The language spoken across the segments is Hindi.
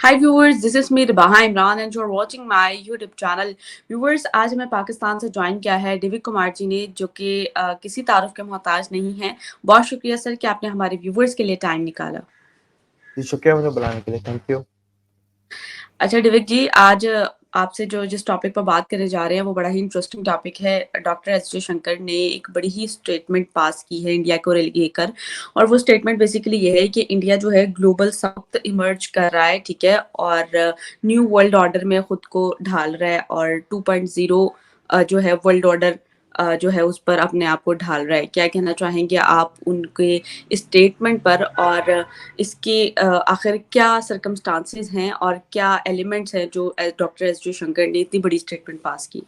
Hi viewers, this is me Ribaha Imran and you are watching my YouTube channel. Viewers, आज हमें पाकिस्तान से ज्वाइन किया है दिव्य कुमार जी ने जो कि किसी तारुफ के मोहताज नहीं है। बहुत शुक्रिया सर कि आपने हमारे व्यूवर्स के लिए टाइम निकाला। जी शुक्रिया मुझे बुलाने के लिए, थैंक यू। अच्छा डिविक जी, आज आपसे जो जिस टॉपिक पर बात करने जा रहे हैं वो बड़ा ही इंटरेस्टिंग टॉपिक है। डॉक्टर एस जयशंकर ने एक बड़ी ही स्टेटमेंट पास की है इंडिया को लेकर, और वो स्टेटमेंट बेसिकली ये है कि इंडिया जो है ग्लोबल साउथ इमर्ज कर रहा है, ठीक है, और न्यू वर्ल्ड ऑर्डर में खुद को ढाल रहा है और 2.0 जो है वर्ल्ड ऑर्डर जो है उस पर अपने आप को ढाल रहा है। क्या कहना चाहेंगे आप उनके स्टेटमेंट पर, और इसके आखिर क्या सर्कमस्टांसेस हैं और क्या एलिमेंट्स हैं जो डॉक्टर एस जयशंकर ने इतनी बड़ी स्टेटमेंट पास की?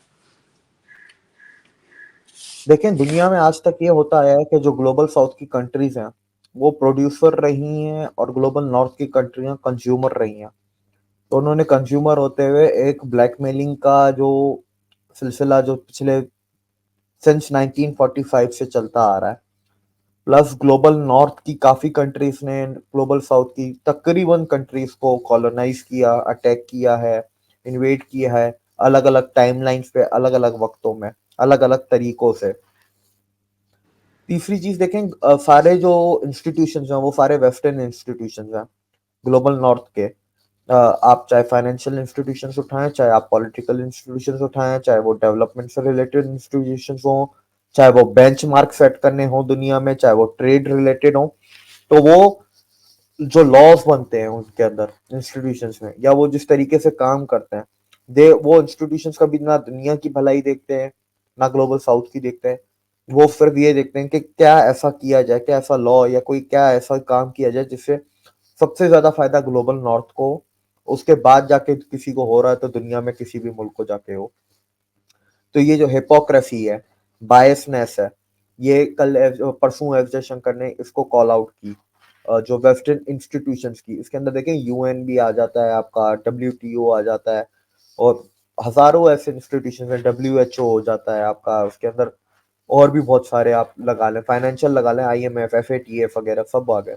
देखें, दुनिया में आज तक ये होता आया है कि जो ग्लोबल साउथ की कंट्रीज हैं वो प्रोड्यूसर रही हैं और ग्लोबल नॉर्थ की कंट्रियां कंज्यूमर रही हैं। तो उन्होंने कंज्यूमर होते हुए एक ब्लैकमेलिंग का जो सिलसिला जो पिछले सिंस 1945 से चलता आ रहा है, प्लस ग्लोबल नॉर्थ की काफी कंट्रीज ने ग्लोबल साउथ की तकरीबन कंट्रीज को कॉलोनाइज किया, अटैक किया है, इन्वेड किया है, अलग अलग टाइमलाइंस पे, अलग अलग वक्तों में, अलग अलग तरीकों से। तीसरी चीज देखें, सारे जो इंस्टीट्यूशंस हैं वो सारे वेस्टर्न इंस्टीट्यूशंस हैं ग्लोबल नॉर्थ के। आप चाहे फाइनेंशियल इंस्टीट्यूशंस उठाएं, चाहे आप पॉलिटिकल इंस्टीट्यूशंस उठाएं, चाहे वो डेवलपमेंट से रिलेटेड इंस्टीट्यूशंस हो, चाहे वो बेंचमार्क सेट करने हो दुनिया में, चाहे वो ट्रेड रिलेटेड हो, तो वो जो लॉज बनते हैं उनके अंदर इंस्टीट्यूशंस में, या वो जिस तरीके से काम करते हैं, दे वो इंस्टीट्यूशंस कभी ना दुनिया की भलाई देखते हैं ना ग्लोबल साउथ की देखते हैं। वो सिर्फ ये देखते हैं कि क्या ऐसा किया जाए, क्या ऐसा लॉ या कोई क्या ऐसा काम किया जाए जिससे सबसे ज्यादा फायदा ग्लोबल नॉर्थ को, उसके बाद जाके किसी को हो रहा है तो दुनिया में किसी भी मुल्क को जाके हो। तो ये जो हिपोक्रेसी है, बायसनेस है, ये कल परसों एस जयशंकर ने इसको कॉल आउट की। जो वेस्टर्न इंस्टीट्यूशंस की, इसके अंदर देखें यूएन भी आ जाता है, आपका डब्ल्यूटीओ आ जाता है, और हजारों ऐसे इंस्टीट्यूशन है, डब्ल्यूएचओ हो जाता है आपका उसके अंदर, और भी बहुत सारे आप लगा लें, फाइनेंशियल लगा लें, आईएमएफ, एफएटीएफ वगैरह सब आ गए।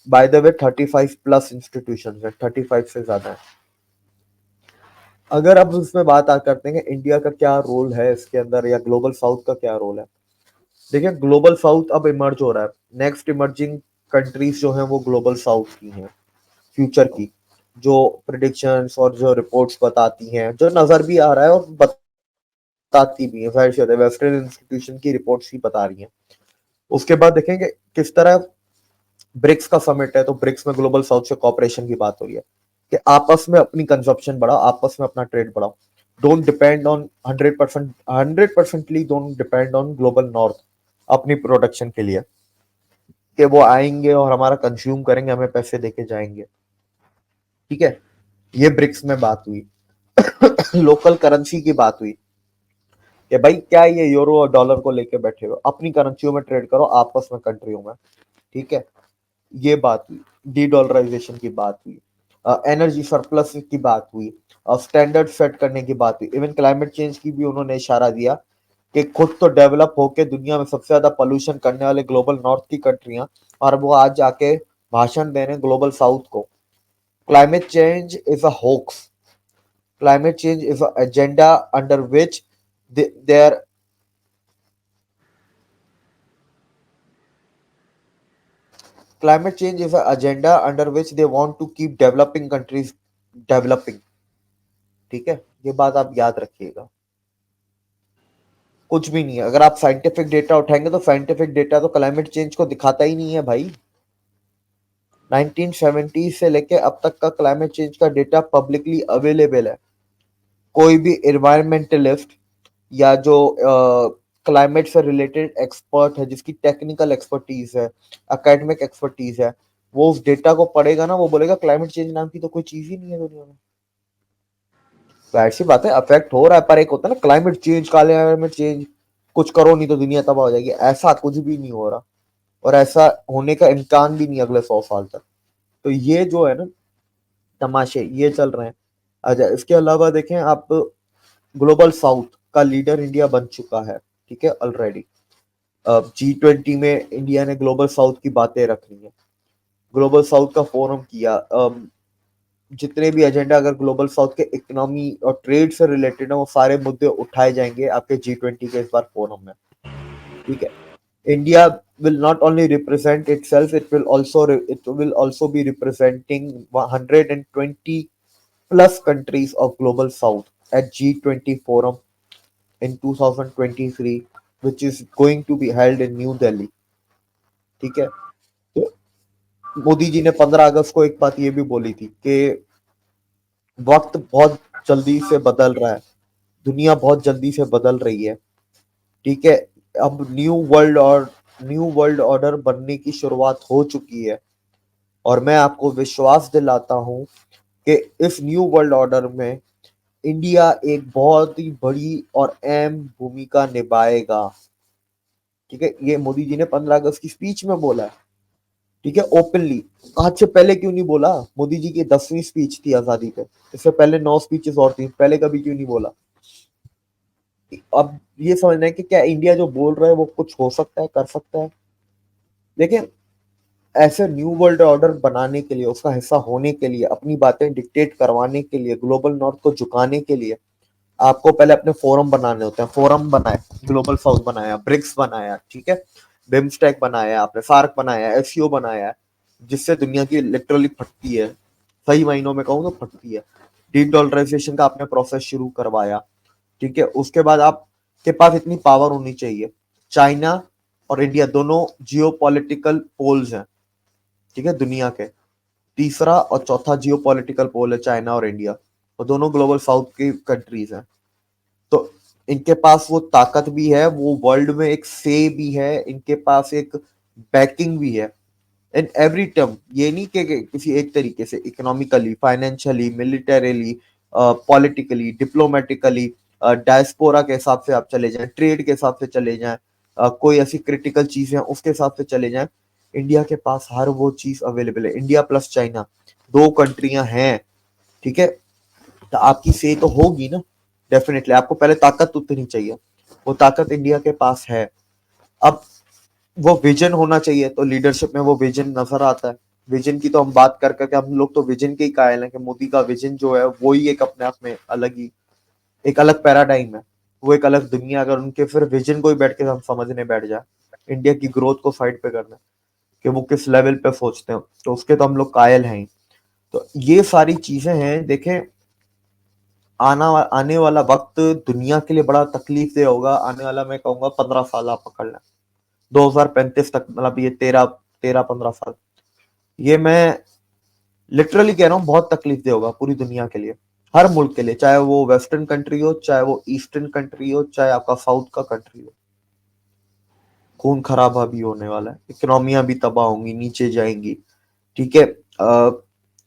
By the way 35 plus institution है, 35 से ज्यादा है। अगर अब उसमें बात करते हैं कि इंडिया का क्या रोल है इसके अंदर या ग्लोबल साउथ का क्या रोल है। देखिए, ग्लोबल साउथ अब इमर्ज हो रहा है। नेक्स्ट इमर्जिंग कंट्रीज जो हैं वो ग्लोबल साउथ की हैं, फ्यूचर की, जो प्रिडिक्शंस और जो रिपोर्ट्स बताती हैं, जो नजर भी आ रहा है और बताती भी है, जाहिर सी बात है, वेस्टर्न इंस्टीट्यूशन की रिपोर्ट्स ही बता रही हैं। उसके बाद देखेंगे किस तरह ब्रिक्स का समिट है, तो ब्रिक्स में ग्लोबल साउथ से कॉपरेशन की बात हो रही है कि आपस में अपनी कंजप्शन बढ़ाओ, आपस में अपना ट्रेड बढ़ाओ। डोंट डिपेंड ऑन 100%, 100%ली don't depend on global north अपनी प्रोडक्शन के लिए, कि वो आएंगे और हमारा कंज्यूम करेंगे, हमें पैसे देके जाएंगे। ठीक है, ये ब्रिक्स में बात हुई। लोकल करेंसी की बात हुई कि भाई क्या ये यूरो और डॉलर को लेके बैठे हो, अपनी करेंसियों में ट्रेड करो आपस में कंट्रियों में। ठीक है, ये बात हुई। डी डॉलराइजेशन की बात हुई, एनर्जी सरप्लस की बात हुई, स्टैंडर्ड सेट करने की बात हुई, इवन क्लाइमेट चेंज की भी उन्होंने इशारा दिया कि खुद तो डेवलप होके दुनिया में सबसे ज्यादा पोल्यूशन करने वाले ग्लोबल नॉर्थ की कंट्रियां, और वो आज जाके भाषण दे रहे हैं ग्लोबल साउथ को। Climate change is a hoax, climate change is an agenda under which their climate change is an agenda under which they want to keep developing countries developing। ठीक है, ये बात आप याद रखिएगा। कुछ भी नहीं है, अगर आप साइंटिफिक डेटा उठाएंगे तो साइंटिफिक डेटा तो क्लाइमेट चेंज को दिखाता ही नहीं है भाई। 1970 से लेके अब तक का क्लाइमेट चेंज का डेटा पब्लिकली अवेलेबल है। कोई भी एनवायरमेंटलिस्ट या जो क्लाइमेट से रिलेटेड एक्सपर्ट है, जिसकी टेक्निकल एक्सपर्टीज है, एकेडमिक एक्सपर्टीज है, वो उस डेटा को पढ़ेगा ना, वो बोलेगा क्लाइमेट चेंज नाम की तो कोई चीज ही नहीं है दुनिया में। तो ऐसी बात है, अफेक्ट हो रहा है, पर एक होता है ना क्लाइमेट चेंज, क्लाइमेट चेंज, कुछ करो नहीं तो दुनिया तबाह हो जाएगी, ऐसा कुछ भी नहीं हो रहा, और ऐसा होने का इम्कान भी नहीं अगले 100 साल तक। तो ये जो है ना तमाशे, ये चल रहे हैं। अच्छा, इसके अलावा देखें आप, ग्लोबल साउथ का लीडर इंडिया बन चुका है। ठीक है, ऑलरेडी G20 में इंडिया ने ग्लोबल साउथ की बातें रखनी है, ग्लोबल साउथ का फोरम किया। जितने भी एजेंडा अगर ग्लोबल साउथ के इकोनॉमी और ट्रेड से रिलेटेड है वो सारे मुद्दे उठाए जाएंगे आपके G20 के इस बार फोरम में, ठीक है। India will not only represent itself, it will also be representing 120 plus countries of global south at G20 forum in 2023, which is going to be held in New Delhi, ठीक है। तो मोदी जी ने 15 अगस्त को एक बात ये भी बोली थी कि वक्त बहुत जल्दी से बदल रहा है, दुनिया बहुत जल्दी से बदल रही है, ठीक है। अब न्यू वर्ल्ड ऑर्डर बनने की शुरुआत हो चुकी है और मैं आपको विश्वास दिलाता हूं कि इस न्यू वर्ल्ड ऑर्डर में इंडिया एक बहुत ही बड़ी और अहम भूमिका निभाएगा, ठीक है। ये मोदी जी ने 15 अगस्त की स्पीच में बोला है, ठीक है, ओपनली। आज से पहले क्यों नहीं बोला? मोदी जी की 10वीं स्पीच थी आजादी पे, इससे पहले 9 स्पीचेस और थी, पहले कभी क्यों नहीं बोला? अब ये समझना है कि क्या इंडिया जो बोल रहा है वो कुछ हो सकता है, कर सकता है। देखिए, ऐसे न्यू वर्ल्ड ऑर्डर बनाने के लिए, उसका हिस्सा होने के लिए, अपनी बातें डिक्टेट करवाने के लिए, ग्लोबल नॉर्थ को झुकाने के लिए आपको पहले अपने फोरम बनाने होते हैं। फोरम बनाए, ग्लोबल साउथ बनाया, ब्रिक्स बनाया, ठीक है, बिम्स्टेक बनाया, आपने सार्क बनाया, एससीओ बनाया, जिससे दुनिया की लिटरली फटती है, सही महीनों में कहूँ तो फटती है। डी डॉलराइजेशन का आपने प्रोसेस शुरू करवाया, ठीक है। उसके बाद आपके पास इतनी पावर होनी चाहिए। चाइना और इंडिया दोनों जियो पॉलिटिकल पोल्स हैं, ठीक है, दुनिया के। तीसरा और चौथा जियो पॉलिटिकल पोल है चाइना और इंडिया, और दोनों ग्लोबल साउथ की कंट्रीज हैं। तो इनके पास वो ताकत भी है, वो वर्ल्ड में एक से भी है, इनके पास एक बैकिंग भी है इन एवरी टर्म। ये नहीं कि किसी एक तरीके से economically, financially, militarily, politically, diplomatically, diaspora के हिसाब से आप चले जाएं, ट्रेड के हिसाब से चले जाएं, कोई ऐसी क्रिटिकल चीजें उसके हिसाब से चले जाएं, इंडिया के पास हर वो चीज अवेलेबल है। इंडिया प्लस चाइना 2 कंट्रियां हैं, ठीक है। तो आपकी से तो होगी ना, डेफिनेटली। आपको पहले ताकत उतनी चाहिए, वो ताकत इंडिया के पास है। अब वो विजन होना चाहिए, तो लीडरशिप में वो विजन नजर आता है। विजन की तो हम बात कर करके हम लोग तो विजन के ही कायल हैं कि मोदी का विजन जो है वो ही एक अपने आप में अलग ही एक अलग पैराडाइम है, वो एक अलग दुनिया। अगर उनके फिर विजन को ही बैठ के हम समझने बैठ जाए, इंडिया की ग्रोथ को साइड पे करना, कि वो किस लेवल पे सोचते हैं, तो उसके तो हम लोग कायल हैं ही। तो ये सारी चीजें हैं। देखें, आने वाला वक्त दुनिया के लिए बड़ा तकलीफ दे होगा। आने वाला मैं कहूंगा 15 साल आप पकड़ लें, 2035 तक, मतलब ये 13-15 साल, ये मैं लिटरली कह रहा हूँ, बहुत तकलीफ दे होगा पूरी दुनिया के लिए, हर मुल्क के लिए, चाहे वो वेस्टर्न कंट्री हो, चाहे वो ईस्टर्न कंट्री हो, चाहे आपका साउथ का कंट्री हो। खून खराबा भी होने वाला है, इकोनॉमियां भी तबाह होंगी, नीचे जाएंगी, ठीक है।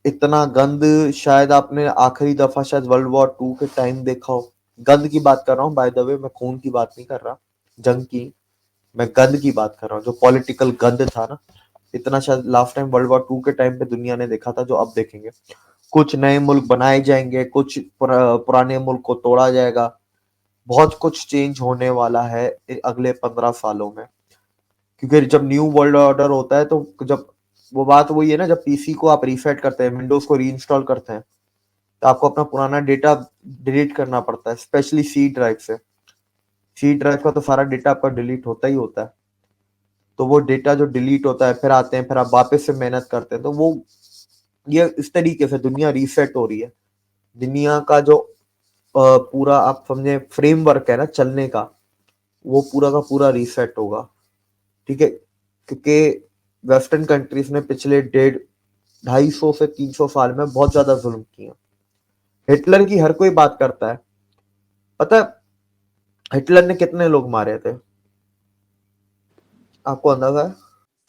इतना गंद शायद आपने आखिरी दफा शायद वर्ल्ड वॉर 2 के टाइम देखा हो। गंद की बात कर रहा हूँ, बाय द वे, मैं खून की बात नहीं कर रहा, जंग की, मैं गंद की बात कर रहा हूँ, जो पॉलिटिकल गंद था ना, इतना शायद लास्ट टाइम वर्ल्ड वॉर 2 के टाइम पे दुनिया ने देखा था, जो अब देखेंगे। कुछ नए मुल्क बनाए जाएंगे, कुछ पुराने मुल्क को तोड़ा जाएगा, बहुत कुछ चेंज होने वाला है अगले 15 सालों में। क्योंकि जब न्यू वर्ल्ड ऑर्डर होता है, तो जब वो बात वही है ना, जब पीसी को आप रीसेट करते हैं, विंडोज को रीइंस्टॉल करते हैं, तो आपको अपना पुराना डेटा डिलीट करना पड़ता है, स्पेशली सी ड्राइव से। सी ड्राइव का तो सारा डेटा आपका डिलीट होता ही होता है। तो वो डेटा जो डिलीट होता है, फिर आते हैं, फिर आप वापस से मेहनत करते हैं, तो वो ये इस तरीके से दुनिया रीसेट हो रही है। दुनिया का जो पूरा आप समझे फ्रेमवर्क है ना चलने का, वो पूरा का पूरा रीसेट होगा, ठीक है। क्योंकि वेस्टर्न कंट्रीज ने पिछले 250 से 300 साल में बहुत ज्यादा जुल्म किया। हिटलर की हर कोई बात करता है, पता है हिटलर ने कितने लोग मारे थे? आपको अंदाजा है?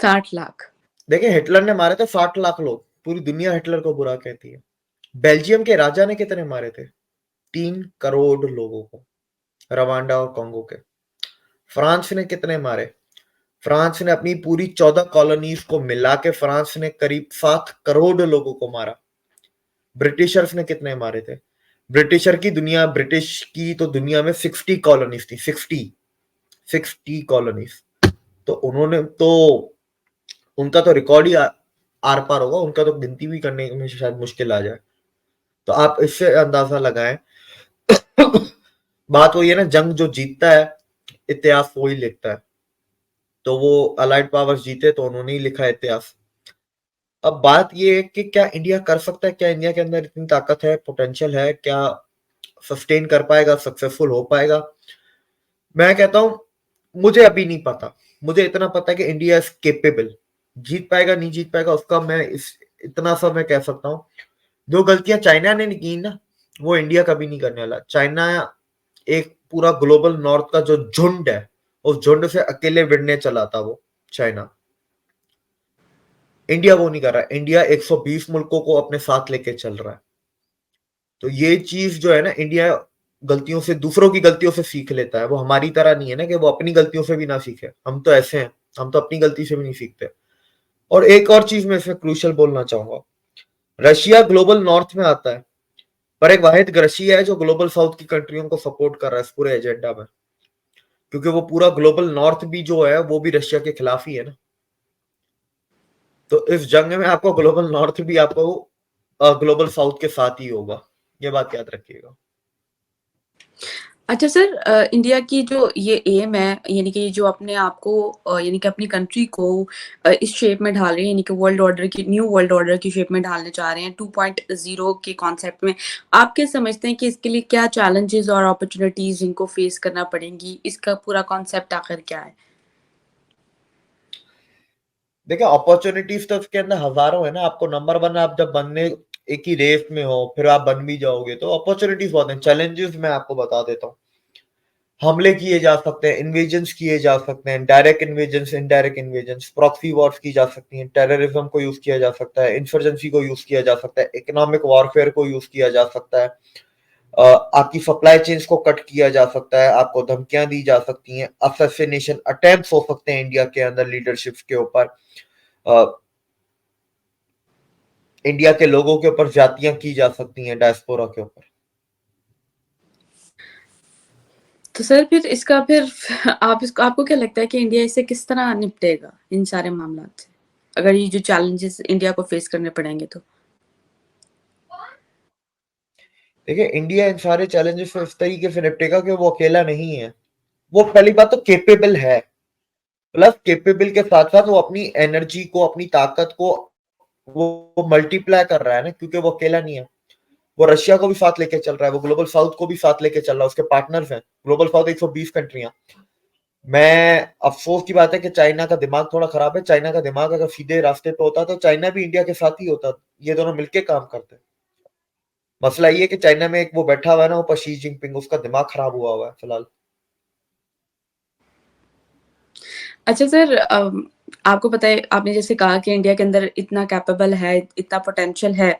60 लाख। देखिए, हिटलर ने मारे थे 60 लाख लोग, पूरी दुनिया हिटलर को बुरा कहती है। बेल्जियम के राजा ने कितने मारे थे? 3 करोड़ लोगों को, रवांडा और कॉन्गो के। फ्रांस ने कितने मारे? फ्रांस ने अपनी पूरी 14 कॉलोनीज को मिला के फ्रांस ने करीब 7 करोड़ लोगों को मारा। ब्रिटिशर्स ने कितने मारे थे? ब्रिटिश की तो दुनिया में 60 कॉलोनीज थी, 60 कॉलोनीज। तो उन्होंने तो उनका तो रिकॉर्ड ही आर पार होगा, उनका तो गिनती भी करने में शायद मुश्किल आ जाए। तो आप इससे अंदाजा लगाएं। बात वही है ना, जंग जो जीतता है इतिहास वो ही लिखता है। तो वो अलाइड पावर्स जीते तो उन्होंने ही लिखा है इतिहास। अब बात ये है कि क्या इंडिया कर सकता है, क्या इंडिया के अंदर इतनी ताकत है, पोटेंशियल है, क्या सस्टेन कर पाएगा, सक्सेसफुल हो पाएगा? मैं कहता हूं मुझे अभी नहीं पता। मुझे इतना पता है कि इंडिया इज केपेबल। जीत पाएगा नहीं जीत पाएगा उसका मैं इस इतना सा मैं कह सकता हूं। जो गलतियां चाइना ने की ना, वो इंडिया कभी नहीं करने वाला। चाइना एक पूरा ग्लोबल नॉर्थ का जो झुंड है, उस झुंड से अकेले भिड़ने चला था वो चाइना। इंडिया वो नहीं कर रहा है। इंडिया 120 मुल्कों को अपने साथ लेके चल रहा है। तो ये चीज जो है ना, इंडिया गलतियों से, दूसरों की गलतियों से सीख लेता है। वो हमारी तरह नहीं है ना कि वो अपनी गलतियों से भी ना सीखे। हम तो ऐसे हैं, हम तो अपनी गलती से भी नहीं सीखते। और एक और चीज मैं इसमें क्रूशियल बोलना चाहूंगा। रशिया ग्लोबल नॉर्थ में आता है, पर एक वाहिद रशिया है जो ग्लोबल साउथ की कंट्रियों को सपोर्ट कर रहा है इस पूरे एजेंडा में। क्योंकि वो पूरा ग्लोबल नॉर्थ भी जो है वो भी रशिया के खिलाफ ही है ना। तो इस जंग में आपको ग्लोबल नॉर्थ भी आपको ग्लोबल साउथ के साथ ही होगा। ये बात याद रखिएगा। अच्छा सर, इंडिया की जो ये एम है, यानी कि जो अपने आप को यानी कि अपनी कंट्री को इस शेप में ढाल रहे हैं, यानी कि वर्ल्ड ऑर्डर की, न्यू वर्ल्ड ऑर्डर की शेप में ढालने चाह रहे हैं 2.0 के कॉन्सेप्ट में। आप क्या समझते हैं कि इसके लिए क्या चैलेंजेस और अपॉर्चुनिटीज इनको फेस करना पड़ेंगी? इसका पूरा कॉन्सेप्ट आखिर क्या है? देखिए, अपॉर्चुनिटीज तो इसके अंदर हजारों है ना। आपको नंबर वन, आप जब बनने एक ही रेस में हो, फिर आप बन भी जाओगे तो अपॉर्चुनिटीज बहुत हैं। चैलेंजेस मैं आपको बता देता हूँ। हमले किए जा सकते हैं, इन्वेजन्स किए जा सकते हैं, direct invasions, indirect invasions, proxy Wars की जा सकती हैं, टेररिज्म को यूज किया जा सकता है, इंसर्जेंसी को यूज किया जा सकता है, इकोनॉमिक वॉरफेयर को यूज किया जा सकता है, आपकी सप्लाई चेन्स को कट किया जा सकता है, आपको धमकियां दी जा सकती हैं, असैसिनेशन अटेम्प्ट्स हो सकते हैं इंडिया के अंदर लीडरशिप के ऊपर, इंडिया के लोगों के ऊपर जातियां की जा सकती हैं, डायस्पोरा के ऊपर। तो सर फिर इसका फिर आप इसको आपको क्या लगता है कि इंडिया इससे किस तरह निपटेगा इन सारे मामलात से? अगर ये जो चैलेंजेस इंडिया को फेस करने पड़ेंगे तो? देखिए, इंडिया इन सारे चैलेंजेस से इस तरीके से निपटेगा कि वो अकेला नहीं है। वो पहली बात तो केपेबल है, प्लस केपेबल के साथ साथ वो अपनी एनर्जी को, अपनी ताकत को वो मल्टीप्लाई कर रहा है ना, क्योंकि वो अकेला नहीं है। वो रशिया को भी साथ लेके चल रहा है, वो ग्लोबल साउथ को भी साथ लेके चल रहा है, उसके पार्टनर्स हैं ग्लोबल साउथ 120 कंट्रियां। मैं अफसोस की बात है कि चाइना का दिमाग थोड़ा खराब है। चाइना का दिमाग अगर सीधे रास्ते पे होता तो चाइना भी इंडिया के साथ ही होता। ये दोनों मिलके काम करते। मसला ये है कि चाइना में एक वो बैठा हुआ है ना, ऊपर शी जिनपिंग, उसका दिमाग खराब हुआ है फिलहाल। अच्छा सर, आपको पता है, आपने जैसे कहा कि इंडिया के अंदर इतना कैपेबल है, इतना पोटेंशियल है।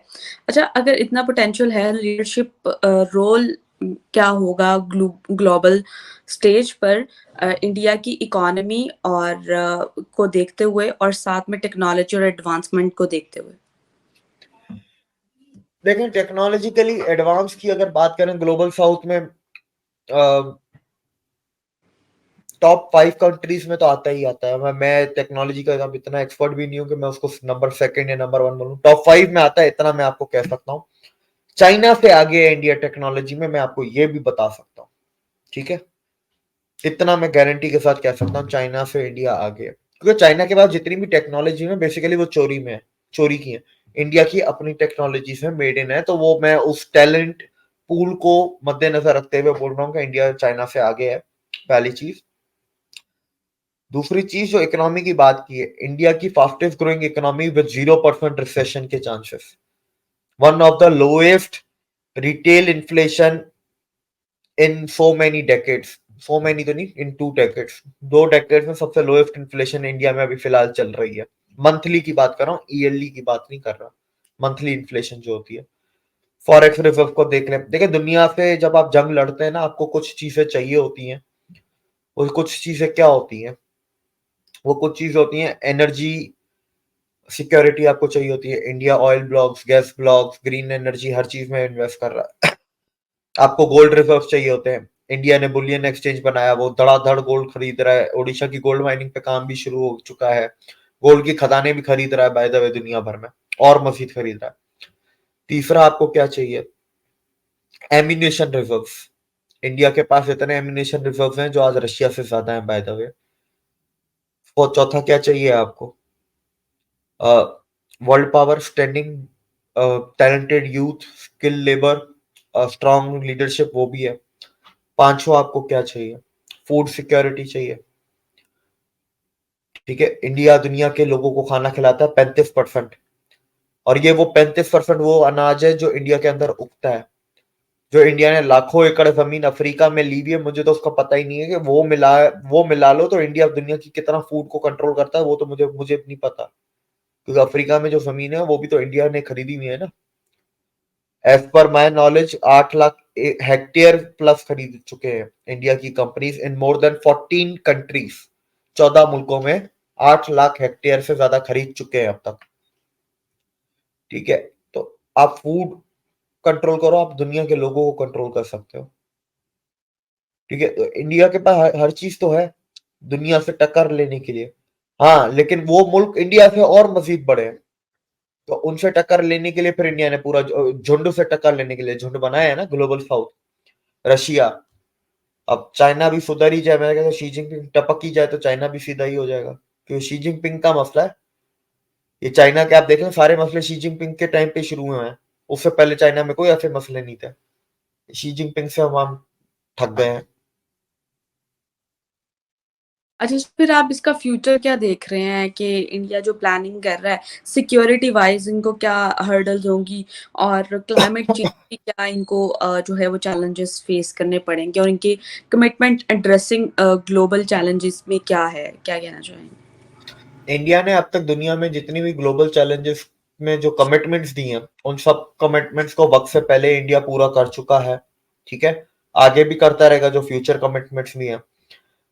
अच्छा, अगर इतना पोटेंशियल है, लीडरशिप रोल क्या होगा ग्लोबल स्टेज पर इंडिया की इकोनॉमी और को देखते हुए, और साथ में टेक्नोलॉजी और एडवांसमेंट को देखते हुए? लेकिन टेक्नोलॉजिकली एडवांस की अगर बात करें ग्लोबल साउथ में, टॉप 5 कंट्रीज में तो आता ही आता है। मैं टेक्नोलॉजी का अब इतना एक्सपर्ट भी नहीं हूं कि मैं उसको नंबर सेकंड या नंबर वन बोलूं। टॉप 5 में आता है, इतना मैं आपको कह सकता हूँ। चाइना से आगे है इंडिया टेक्नोलॉजी में, मैं आपको ये भी बता सकता हूँ। ठीक है, इतना मैं गारंटी के साथ कह सकता हूँ, चाइना से इंडिया आगे है। क्योंकि चाइना के पास जितनी भी टेक्नोलॉजी है बेसिकली वो चोरी में है, चोरी की है। इंडिया की अपनी टेक्नोलॉजी से मेड इन है। तो वो मैं उस टैलेंट पूल को मद्देनजर रखते हुए बोल रहा हूँ कि इंडिया चाइना से आगे है, पहली चीज। दूसरी चीज, जो इकोनॉमी की बात की है, इंडिया की fastest growing economy with 0% recession के chances, one of the lowest retail inflation in so many decades. So many तो नहीं, इन 2 डेकेड्स, 2 डेकेड्स में सबसे लोएस्ट इन्फ्लेशन इंडिया में अभी फिलहाल चल रही है। मंथली की बात कर रहा हूँ, ईयरली की बात नहीं कर रहा। मंथली इन्फ्लेशन जो होती है। फॉरेक्स रिजर्व को देख लें। देखिए, दुनिया से जब आप जंग लड़ते हैं ना, आपको कुछ चीजें चाहिए होती हैं। वो कुछ चीजें क्या होती हैं? वो कुछ चीज होती हैं, एनर्जी सिक्योरिटी आपको चाहिए होती है। India oil blocks, gas blocks, green energy, हर चीज में इन्वेस्ट कर रहा है। आपको गोल्ड रिजर्व चाहिए होते हैं। इंडिया ने बुलियन एक्सचेंज बनाया, वो धड़ाधड़ गोल्ड खरीद रहा है। ओडिशा की गोल्ड माइनिंग पे काम भी शुरू हो चुका है। गोल्ड की खदानें भी खरीद रहा है बाय द वे दुनिया भर में, और मजीद खरीद रहा है। तीसरा आपको क्या चाहिए? Ammunition reserves. इंडिया के पास इतने एम्यूनेशन रिजर्व्स हैं जो आज रशिया से ज्यादा हैं, बाय द वे। और चौथा क्या चाहिए आपको? World power, standing talented youth, skill labour, strong leadership, वो भी है। पांचवा आपको क्या चाहिए? फूड सिक्योरिटी चाहिए। ठीक है, इंडिया दुनिया के लोगों को खाना खिलाता है 35%, और ये वो 35% वो अनाज है जो इंडिया के अंदर उगता है। जो इंडिया ने लाखों एकड़ जमीन अफ्रीका में ली हुई है, मुझे तो उसका पता ही नहीं है कि वो मिला लो तो इंडिया दुनिया की कितना फूड को कंट्रोल करता है, वो तो मुझे नहीं पता, क्योंकि अफ्रीका में जो जमीन है वो भी तो इंडिया ने खरीदी हुई है ना। As per my knowledge 8 lakh hectare plus खरीद चुके हैं इंडिया की companies in more than 14 countries. 14 मुल्कों में 8 लाख हेक्टेयर से ज्यादा खरीद चुके हैं अब तक। ठीक है, तो आप फूड कंट्रोल करो, आप दुनिया के लोगों को कंट्रोल कर सकते हो। ठीक है, तो इंडिया के पास हर चीज तो है दुनिया से टक्कर लेने के लिए। हाँ, लेकिन वो मुल्क इंडिया से और मजीद बड़े हैं, तो उनसे टक्कर लेने के लिए फिर इंडिया ने पूरा झुंड से टक्कर लेने के लिए झुंड बनाया है ना, ग्लोबल साउथ, रशिया। अब चाइना भी सुधर ही जाए, मैं कहता हूं शी जिनपिंग टपक ही जाए तो चाइना भी सीधा ही हो जाएगा, क्योंकि शी जिनपिंग का मसला है। ये चाइना के आप देख लें, सारे मसले शी जिनपिंग के टाइम पे शुरू हुए हैं, उससे पहले चाइना में कोई ऐसे मसले नहीं थे। शी जिनपिंग से हम ठग गए हैं। अच्छा, फिर आप इसका फ्यूचर क्या देख रहे हैं कि इंडिया जो प्लानिंग कर रहा है सिक्योरिटी वाइज, इनको क्या हर्डल्स होंगी, और क्लाइमेट चेंज की क्या इनको जो है वो चैलेंजेस फेस करने पड़ेंगे, और इनकी कमिटमेंट एड्रेसिंग ग्लोबल चैलेंजेस में क्या है, क्या कहना चाहेंगे? इंडिया ने अब तक दुनिया में जितनी भी ग्लोबल चैलेंजेस में जो कमिटमेंट्स दी हैं, उन सब कमिटमेंट्स को वक्त से पहले इंडिया पूरा कर चुका है। ठीक है, आगे भी करता रहेगा जो फ्यूचर कमिटमेंट्स भी हैं।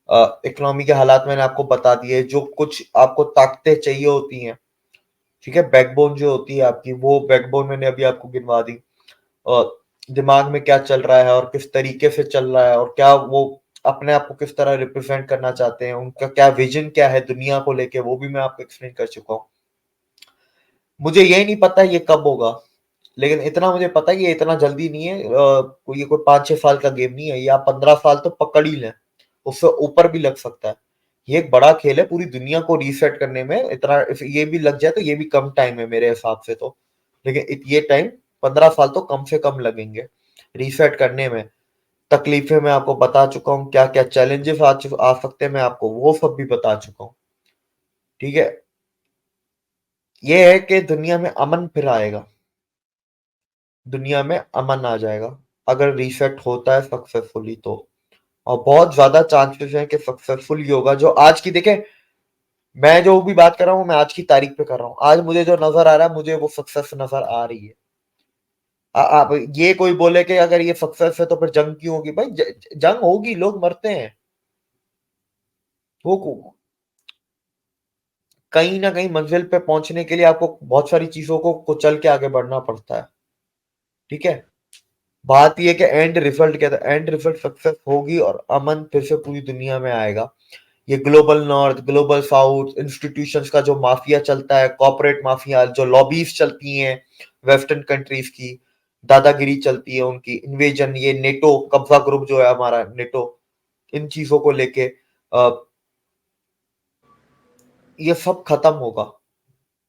इकोनॉमी के हालात मैंने आपको बता दिए, जो कुछ आपको ताकतें चाहिए होती हैं, ठीक है, बैकबोन जो होती है आपकी, वो बैकबोन मैंने अभी आपको गिनवा दी। दिमाग में क्या चल रहा है और किस तरीके से चल रहा है, और क्या वो अपने आप को किस तरह रिप्रेजेंट करना चाहते हैं, उनका क्या विजन क्या है दुनिया को लेके, वो भी मैं आपको एक्सप्लेन कर चुका हूँ। मुझे ये नहीं पता ये कब होगा, लेकिन इतना मुझे पता है कि ये इतना जल्दी नहीं है। कोई 5-6 साल का गेम नहीं है, या 15 साल तो पकड़ ही लें, उससे ऊपर भी लग सकता है। ये एक बड़ा खेल है पूरी दुनिया को रीसेट करने में, इतना ये भी लग जाए तो ये भी कम टाइम है मेरे हिसाब से तो, लेकिन ये टाइम 15 साल तो कम से कम लगेंगे रीसेट करने में। तकलीफें मैं आपको बता चुका हूँ, क्या क्या चैलेंजेस आ सकते हैं मैं आपको वो सब भी बता चुका हूँ। ठीक है, ये है कि दुनिया में अमन फिर आएगा, दुनिया में अमन आ जाएगा अगर रीसेट होता है सक्सेसफुली तो, और बहुत ज्यादा चांसेस हैं कि सक्सेसफुल ही होगा। जो आज की देखे, मैं जो भी बात कर रहा हूँ मैं आज की तारीख पे कर रहा हूँ, आज मुझे जो नजर आ रहा है मुझे वो सक्सेस नजर आ रही है। आप ये कोई बोले कि अगर ये सक्सेस है तो फिर जंग क्यों होगी? भाई जंग होगी, लोग मरते हैं, वो कहीं ना कहीं मंजिल पे पहुंचने के लिए आपको बहुत सारी चीजों को कुचल के आगे बढ़ना पड़ता है। ठीक है, बात ये कि एंड रिजल्ट क्या था, एंड रिजल्ट सक्सेस होगी और अमन फिर से पूरी दुनिया में आएगा। ये global north, global south, institutions का जो माफिया चलता है, कॉर्पोरेट माफिया, जो लॉबीज चलती हैं वेस्टर्न कंट्रीज की, दादागिरी चलती है उनकी, इन्वेजन, ये नेटो कब्जा ग्रुप जो है हमारा नेटो, इन चीजों को लेके ये सब खत्म होगा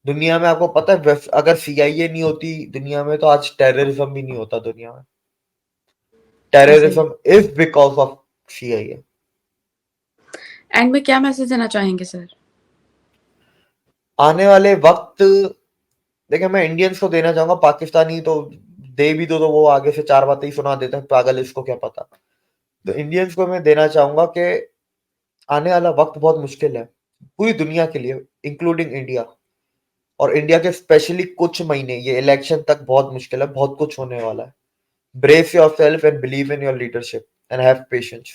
दुनिया में। आपको पता है अगर सीआईए नहीं होती दुनिया में तो आज टेररिज्म भी नहीं होता दुनिया में। सही। Terrorism is because of CIA. And में क्या मैसेज देना चाहेंगे सर? आने वाले वक्त, देखिए मैं इंडियंस को देना चाहूंगा, पाकिस्तानी तो दे भी दो तो वो आगे से चार बातें ही सुना देते हैं, पागल, इसको क्या पता। तो इंडियंस को मैं देना चाहूंगा कि आने वाला वक्त बहुत मुश्किल है पूरी दुनिया के लिए, इंक्लूडिंग इंडिया। और इंडिया के स्पेशली कुछ महीने ये इलेक्शन तक बहुत मुश्किल है, बहुत कुछ होने वाला है। Brace yourself and believe in your leadership and have patience.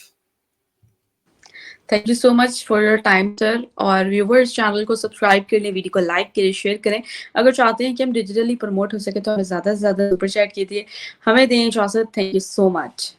Thank you so much for your time sir, और व्यूवर्स चैनल को सब्सक्राइब करें, वीडियो को लाइक करें, शेयर करें। अगर चाहते हैं कि हम डिजिटली प्रमोट हो सके तो हमें ज़्यादा से ज़्यादा सुपर चैट कीजिए, हमें दें इजाज़त। Thank you so much.